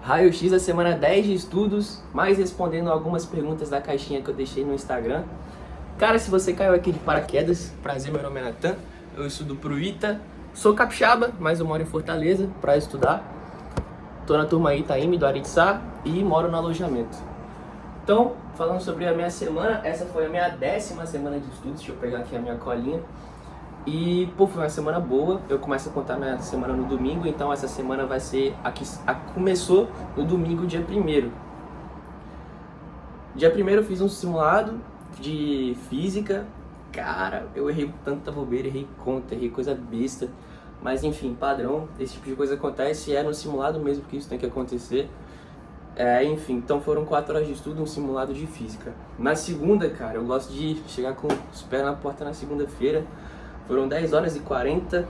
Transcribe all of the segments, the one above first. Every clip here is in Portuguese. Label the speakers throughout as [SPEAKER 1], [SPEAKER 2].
[SPEAKER 1] Raio-X da semana 10 de estudos, mais respondendo algumas perguntas da caixinha que eu deixei no Instagram. Cara, se você caiu aqui de paraquedas, prazer, meu nome é Natan, eu estudo pro ITA, sou capixaba, mas eu moro em Fortaleza para estudar. Tô na turma Itaime do Aritsá e moro no alojamento. Então, falando sobre a minha semana, essa foi a minha 10ª semana de estudos, deixa eu pegar aqui a minha colinha. E, pô, foi uma semana boa. Eu começo a contar minha semana no domingo, então essa semana vai ser começou no domingo, dia 1º. Dia 1º eu fiz um simulado de física. Cara, eu errei tanta bobeira, errei conta, errei coisa besta. Mas enfim, padrão, esse tipo de coisa acontece e é no simulado mesmo que isso tem que acontecer. Enfim, então foram 4 horas de estudo, um simulado de física. Na segunda, cara, eu gosto de chegar com os pés na porta na segunda-feira. Foram 10 horas e 40.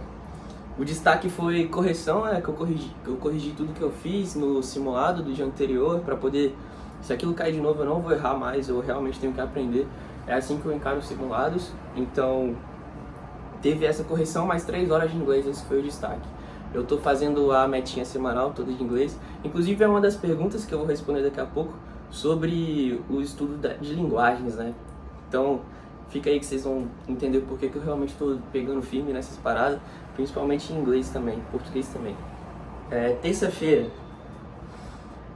[SPEAKER 1] O destaque foi correção, que eu corrigi tudo que eu fiz no simulado do dia anterior, para poder, se aquilo cair de novo, eu não vou errar mais, eu realmente tenho que aprender. É assim que eu encaro os simulados. Então, teve essa correção, mais 3 horas de inglês, esse foi o destaque. Eu tô fazendo a metinha semanal toda de inglês. Inclusive, é uma das perguntas que eu vou responder daqui a pouco sobre o estudo de linguagens, né? Então, fica aí que vocês vão entender o porquê que eu realmente estou pegando firme nessas paradas, principalmente em inglês também, português também. Terça-feira.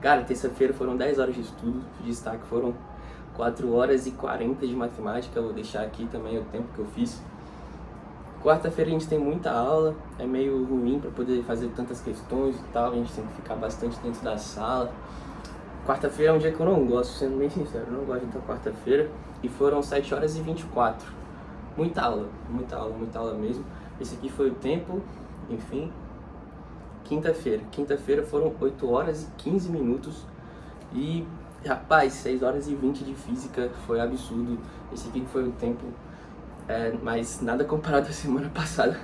[SPEAKER 1] Cara, terça-feira foram 10 horas de estudo, de destaque foram 4 horas e 40 de matemática, eu vou deixar aqui também o tempo que eu fiz. Quarta-feira a gente tem muita aula, é meio ruim para poder fazer tantas questões e tal, a gente tem que ficar bastante dentro da sala. Quarta-feira é um dia que eu não gosto, sendo bem sincero, eu não gosto de quarta-feira. E foram 7 horas e 24. Muita aula mesmo. Esse aqui foi o tempo, enfim. Quinta-feira foram 8 horas e 15 minutos. E, rapaz, 6 horas e 20 de física, foi absurdo. Esse aqui foi o tempo, mas nada comparado à semana passada.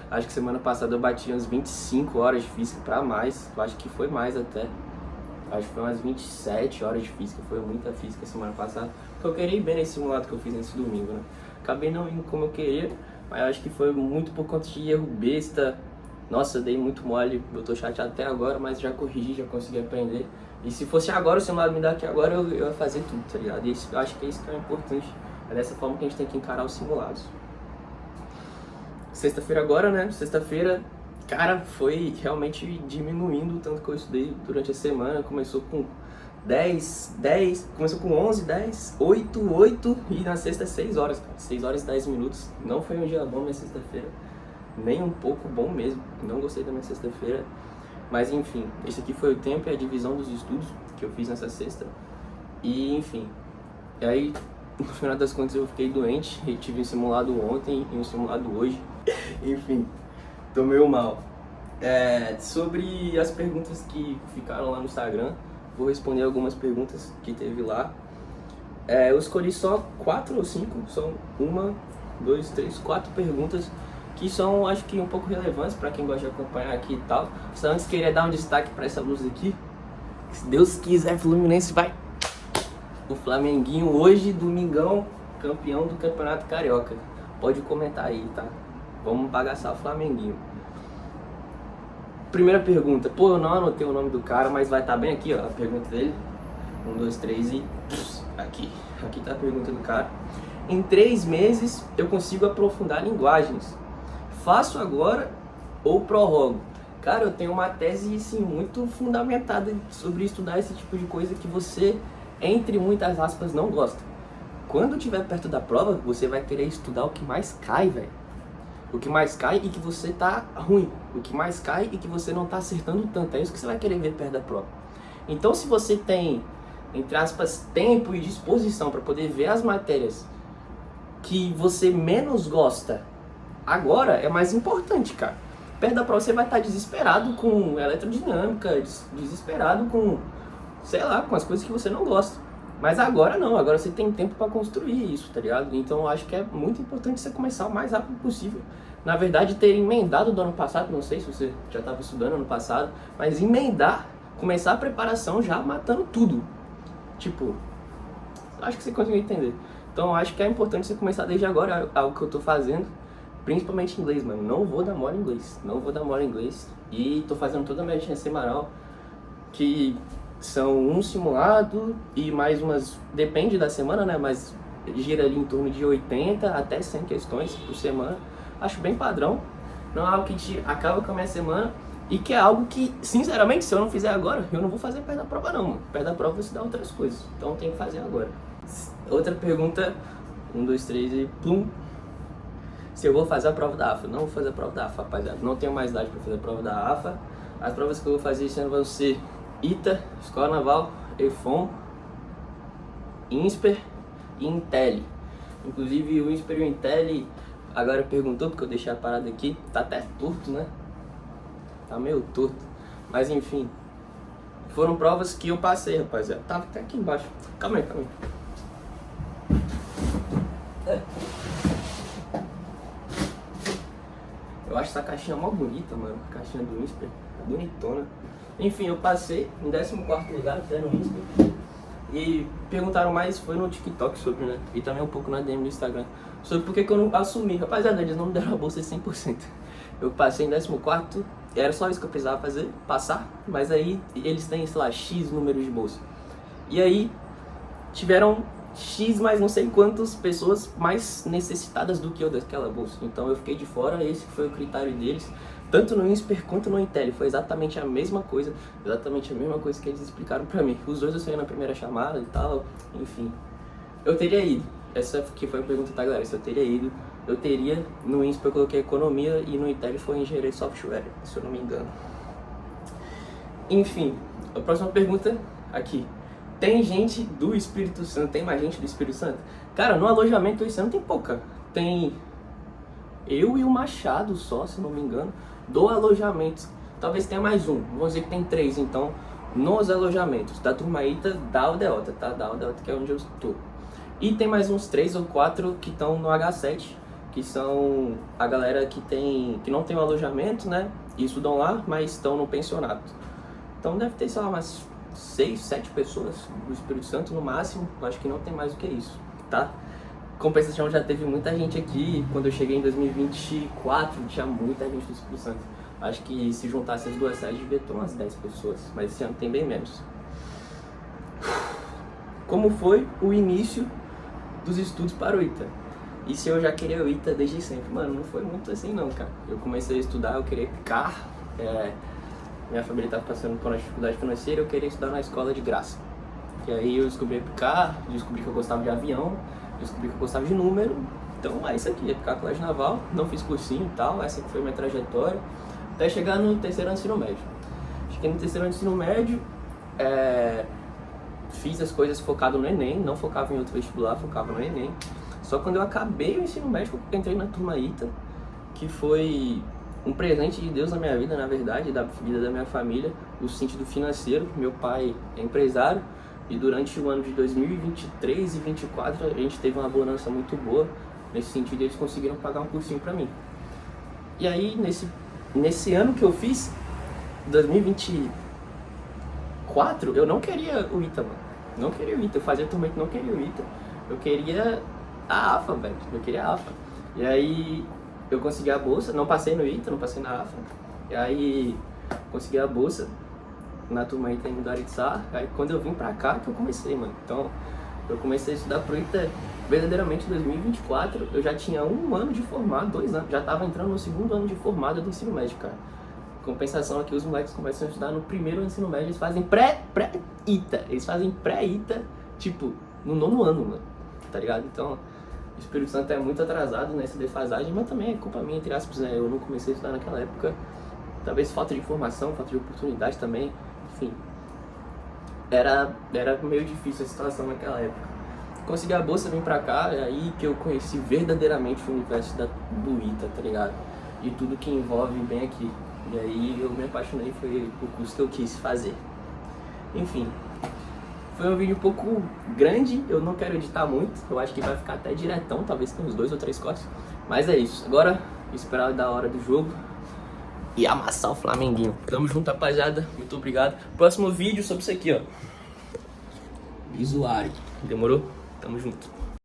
[SPEAKER 1] Acho que semana passada eu bati umas 25 horas de física pra mais, eu acho que foi mais até. Acho que foi umas 27 horas de física, foi muita física semana passada. Porque eu queria ir bem nesse simulado que eu fiz nesse domingo, né? Acabei não indo como eu queria, mas acho que foi muito por conta de erro besta. Nossa, eu dei muito mole, eu tô chateado até agora, mas já corrigi, já consegui aprender. E se fosse agora, o simulado me dá aqui agora, eu ia fazer tudo, tá ligado? E eu acho que é isso que é importante, é dessa forma que a gente tem que encarar os simulados. Sexta-feira agora, né? Sexta-feira, cara, foi realmente diminuindo o tanto que eu estudei durante a semana. Começou com 10, começou com 11, 10, 8 e na sexta 6 horas, cara. 6 horas e 10 minutos. Não foi um dia bom minha sexta-feira, nem um pouco bom mesmo. Não gostei da minha sexta-feira. Mas enfim, esse aqui foi o tempo e a divisão dos estudos que eu fiz nessa sexta. E enfim, e aí no final das contas eu fiquei doente. Eu tive um simulado ontem e um simulado hoje. Enfim, tô meio mal. Sobre as perguntas que ficaram lá no Instagram, vou responder algumas perguntas que teve lá. Eu escolhi só 4 ou 5, são 1, 2, 3, 4 perguntas que são, acho que, um pouco relevantes para quem gosta de acompanhar aqui e tal. Só antes queria dar um destaque para essa blusa aqui. Se Deus quiser, Fluminense vai. O Flamenguinho hoje, domingão, campeão do Campeonato Carioca. Pode comentar aí, tá? Vamos bagaçar o Flamenguinho. Primeira pergunta. Pô, eu não anotei o nome do cara, mas vai estar bem aqui, ó, a pergunta dele. 1, 2, 3 e... Aqui. Aqui tá a pergunta do cara. Em 3 meses eu consigo aprofundar linguagens. Faço agora ou prorrogo? Cara, eu tenho uma tese, assim, muito fundamentada sobre estudar esse tipo de coisa que você, entre muitas aspas, não gosta. Quando estiver perto da prova, você vai querer estudar o que mais cai, velho. O que mais cai e que você tá ruim. O que mais cai e que você não tá acertando tanto. É isso que você vai querer ver perto da prova. Então, se você tem, entre aspas, tempo e disposição para poder ver as matérias que você menos gosta, agora é mais importante, cara. Perto da prova você vai estar desesperado com eletrodinâmica, desesperado com, sei lá, com as coisas que você não gosta. Mas agora não, agora você tem tempo para construir isso, tá ligado? Então eu acho que é muito importante você começar o mais rápido possível. Na verdade, ter emendado do ano passado, não sei se você já estava estudando ano passado, mas emendar, começar a preparação já matando tudo. Tipo, acho que você conseguiu entender. Então eu acho que é importante você começar desde agora, algo que eu tô fazendo, principalmente em inglês, mano. Não vou dar mole em inglês, não vou dar mole em inglês. E tô fazendo toda a minha agenda semanal. que são um simulado e mais umas, depende da semana, né, mas gira ali em torno de 80 até 100 questões por semana. Acho bem padrão, não é algo que acaba com a minha semana e que é algo que, sinceramente, se eu não fizer agora, eu não vou fazer perto da prova não, mano. Perto da prova você dá outras coisas, então tem que fazer agora. Outra pergunta, 1, 2, 3 e plum. Se eu vou fazer a prova da AFA. Não vou fazer a prova da AFA, rapaziada, não tenho mais idade para fazer a prova da AFA. As provas que eu vou fazer esse ano vão ser ITA, Escola Naval, EFON, INSPER e Intel. Inclusive o INSPER e o Intel agora perguntou, porque eu deixei a parada aqui, tá até torto, né? Tá meio torto. Mas enfim, foram provas que eu passei, rapaziada. Tava até aqui embaixo. Calma aí, calma aí. Eu acho essa caixinha mó bonita, mano. A caixinha do INSPER, bonitona. Enfim, eu passei em 14º lugar até no INSPER. E perguntaram mais, foi no TikTok sobre, né? E também um pouco na DM do Instagram. Sobre por que eu não assumi. Rapaziada, eles não me deram a bolsa 100%. Eu passei em 14º, era só isso que eu precisava fazer, passar. Mas aí eles têm, sei lá, X números de bolsa. E aí tiveram X mais não sei quantas pessoas mais necessitadas do que eu daquela bolsa. Então eu fiquei de fora, esse foi o critério deles. Tanto no INSPER quanto no Intel, foi exatamente a mesma coisa que eles explicaram pra mim. Os dois eu saí na primeira chamada e tal, enfim. Eu teria ido, essa que foi a pergunta da galera, se eu teria ido. Eu teria, no INSPER eu coloquei economia e no Intel foi engenharia de software, se eu não me engano. Enfim, a próxima pergunta aqui. Tem gente do Espírito Santo, tem mais gente do Espírito Santo? Cara, no alojamento esse ano tem pouca. Tem eu e o Machado só, se não me engano, do alojamento. Talvez tenha mais um, vamos dizer que tem 3, então, nos alojamentos. Da turma ITA, da Aldeota, tá? Da Aldeota, que é onde eu estou. E tem mais uns 3 ou 4 que estão no H7, que são a galera que não tem o alojamento, né? E estudam lá, mas estão no pensionato. Então deve ter, sei lá, umas 6, 7 pessoas do Espírito Santo no máximo. Eu acho que não tem mais do que isso, tá? Compensação, já teve muita gente aqui. Quando eu cheguei em 2024, tinha muita gente do Espírito Santo. Acho que se juntasse as duas sedes, devia ter umas 10 pessoas, mas esse ano tem bem menos. Como foi o início dos estudos para o ITA? E se eu já queria o ITA desde sempre? Mano, não foi muito assim não, cara. Eu comecei a estudar, eu queria ficar. Minha família estava passando por uma dificuldade financeira, eu queria estudar na escola de graça. E aí eu descobri picar, descobri que eu gostava de avião, descobri que eu gostava de número. Então é isso aqui, ia ficar colégio naval, não fiz cursinho e tal, essa que foi minha trajetória. Até chegar no terceiro ano de ensino médio. Cheguei no terceiro ano de ensino médio, fiz as coisas focado no Enem, não focava em outro vestibular, focava no Enem. Só quando eu acabei o ensino médio, eu entrei na turma ITA, que foi um presente de Deus na minha vida, na verdade, da vida da minha família, no sentido financeiro. Meu pai é empresário e durante o ano de 2023 e 2024 a gente teve uma bonança muito boa. Nesse sentido, eles conseguiram pagar um cursinho pra mim. E aí, nesse ano que eu fiz, 2024, eu não queria o ITA, mano. Não queria o ITA, eu fazia turma que não queria o ITA. Eu queria a AFA, velho. Eu queria a AFA. E aí, eu consegui a bolsa, não passei no ITA, não passei na AFA. E aí, consegui a bolsa na turma ITA em Daritsá. Aí, quando eu vim pra cá, que eu comecei, mano. Então, eu comecei a estudar pro ITA verdadeiramente em 2024. Eu já tinha 1 ano de formado, 2 anos. Já tava entrando no 2º ano de formado do ensino médio, cara. Compensação aqui, os moleques começam a estudar no 1º ano do ensino médio, eles fazem pré-ITA. Eles fazem pré-ITA, tipo, no 9º ano, mano. Tá ligado? Então, o Espírito Santo é muito atrasado nessa defasagem, mas também é culpa minha, entre aspas, né? Eu não comecei a estudar naquela época. Talvez falta de informação, falta de oportunidade também. Enfim, era meio difícil a situação naquela época. Consegui a bolsa, vim pra cá, é aí que eu conheci verdadeiramente o universo do ITA, tá ligado? E tudo que envolve bem aqui. E aí eu me apaixonei, foi o curso que eu quis fazer. Enfim, foi um vídeo um pouco grande, eu não quero editar muito, eu acho que vai ficar até diretão, talvez tenha uns 2 ou 3 cortes. Mas é isso, agora esperar da hora do jogo e amassar o Flamenguinho. Tamo junto, rapaziada, muito obrigado. Próximo vídeo sobre isso aqui, ó. Visuário, demorou? Tamo junto.